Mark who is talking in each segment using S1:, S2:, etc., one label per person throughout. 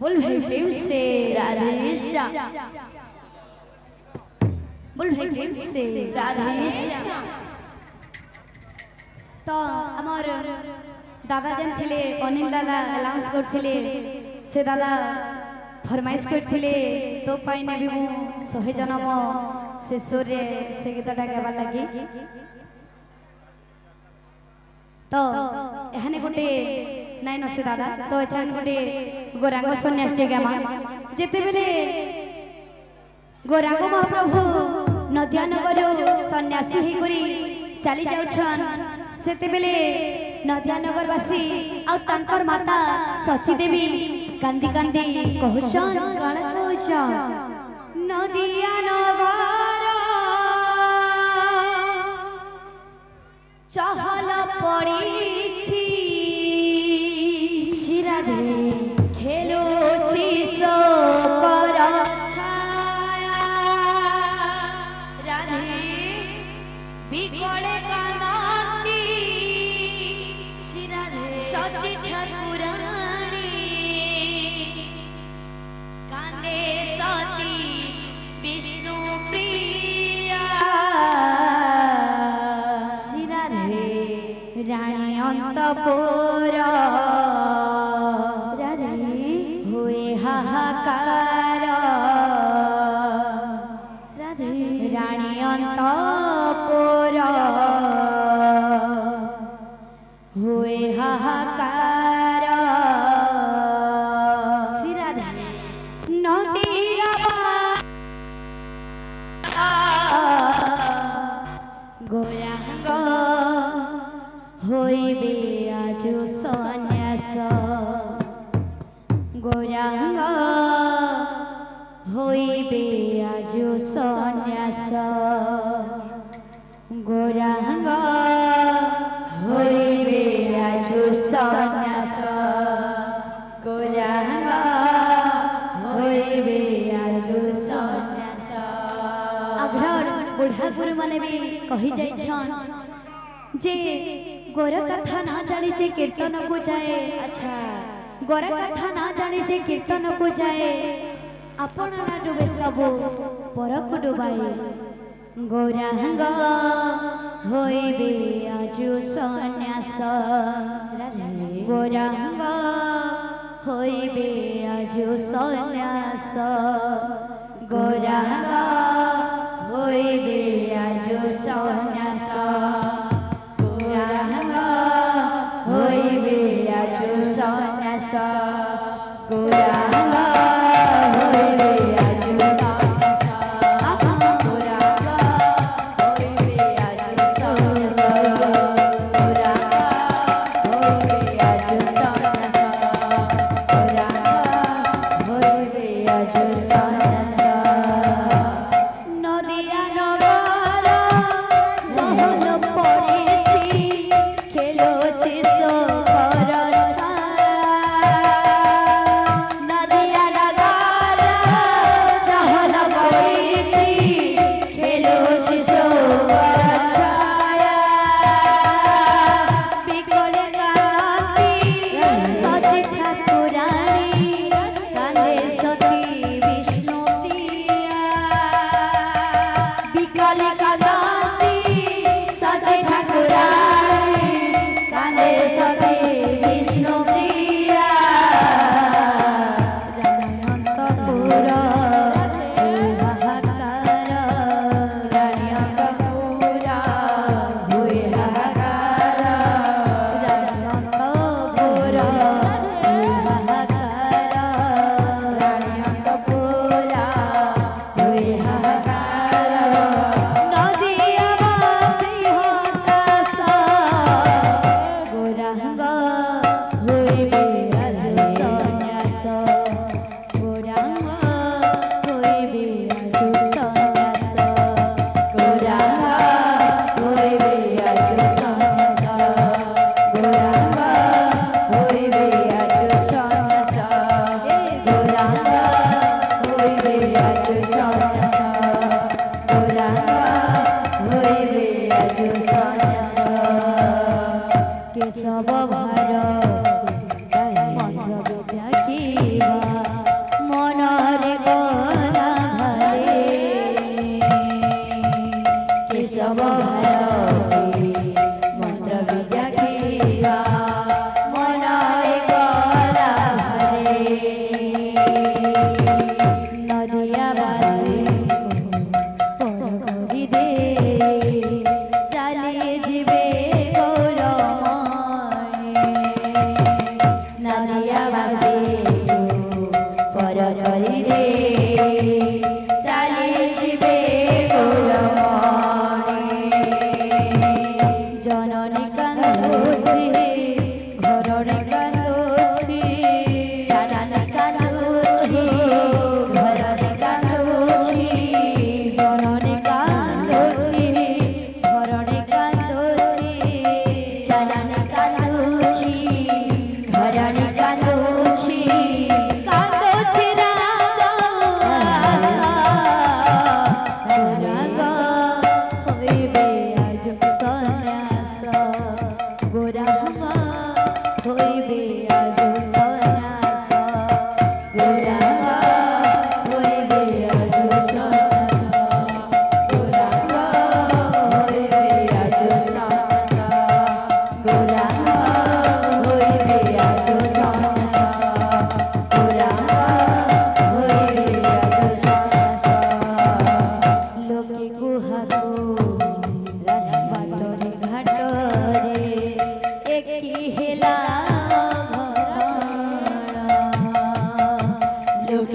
S1: बोल भाई प्रेम से राधे श्याम बोल भाई प्रेम से राधे श्याम। तो आमर दादा जेन थिले अनिल दादा अनाउंस करथिले से दादा फरमाइश करथिले तो पाई नेबी मु 100 जन्म शेषर रे से गीतटा गावा लगी। तो एहाने गोटे नाइन असे दादा तो एछान गोटे गोरांग सन्यासी गामा जेते बेले गोरांग महाप्रभु नदियानगर सन्यासी हे करी चली जाउछन सेते बेले नदियानगर वासी आ तांकर माता सची देवी कांदी कांदी कहछन काण कहछन नदियानगर चहल पड़ी राधे खेलुछि शोकर छाया राधे बिकले कांदी राधे सची ठाकुरानी कांदे सती विष्णु प्रिया राधे रानी अंतपुर हाहाकार राधे रानी अंतपुर हुए हाहाकार राधे नदिया गोरांग होइबे आजो सन्यास गोरांग होइबे आजो सन्यास गोरांग होइबे आजो सन्यास गोरांग होइबे आजो सन्यास। अग्रहण बुढ़ा गुरु माने भी कहि जाइछन जे गोर कथा ना जानी जे कीर्तन को जाए। अच्छा गोरा कथा ना जानी जे कीर्तन को जाए आपण ना डूबे सब पर को डुबाए गोरांग होइबे आजो सन्यास गोरांग होइबे आजो सन्यास गोरांग होइबे आजो सन्यास गोरांग होइबे आजो सन्यास गोरांग होइबे आजो सन्यास गोरांग होइबे आजो सन्यास गोरांग होइबे आजो सन्यास गोरांग होइबे आजो सन्यास नदिया नगर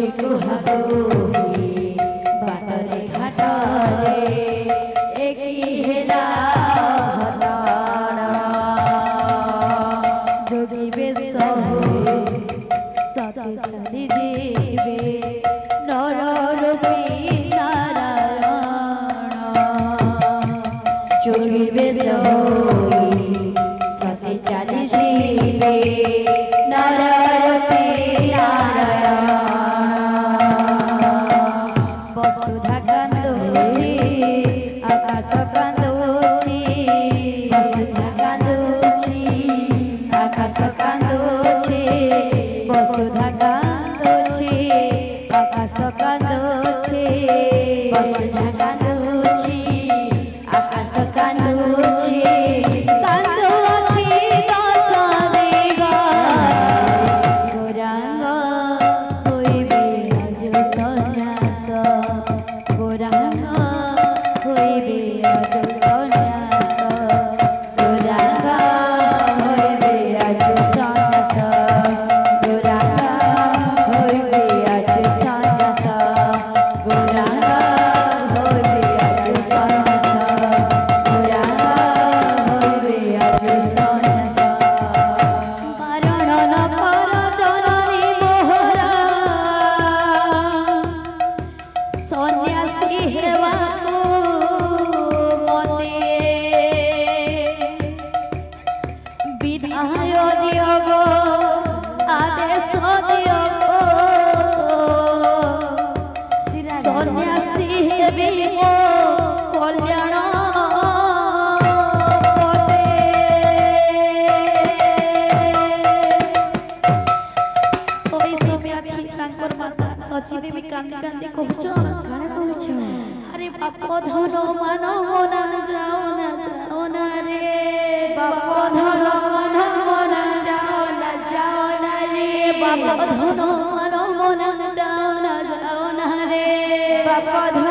S1: लोके कुहा कुही बाटरे घाटरे एकी हेला हताड़ा जोगी बेश सते चली जीवे नर रूपी नारायण जोगी बेश सते चली जीवे नर रूपी नारायण वसुधा कांदुची आकाश कांदुची वसुधा कांदुची आकाश कांदुची वसुधा कांदुची आकाश कांदुची वसुधा कांदुची आकाश कांदुची कांदुची दश देवा गौरांग होइबे आज सन्यास गौरांग होइबे आज सन्यास गौरांग होइबे आज सन्यास गौरांग होइबे आज सन्यास गौरांग होइबे आज सन्यास गौरांग होइबे आज सन्यास कारण न कर जननी मोहरा सन्यासी हेबाकु मते विधाय दियो गो आदेश दियो गो सन्यासी हेबी मो कल्याण पते ओई सोम्याथी तांकर माता सची देवी कांदी कांदी कहछ काने कहछ अरे बाप धन मान मना जाओ ना रे बाप धन मान मना जाओ ना रे बाप धन मान मना जाओ ना रे बाप धन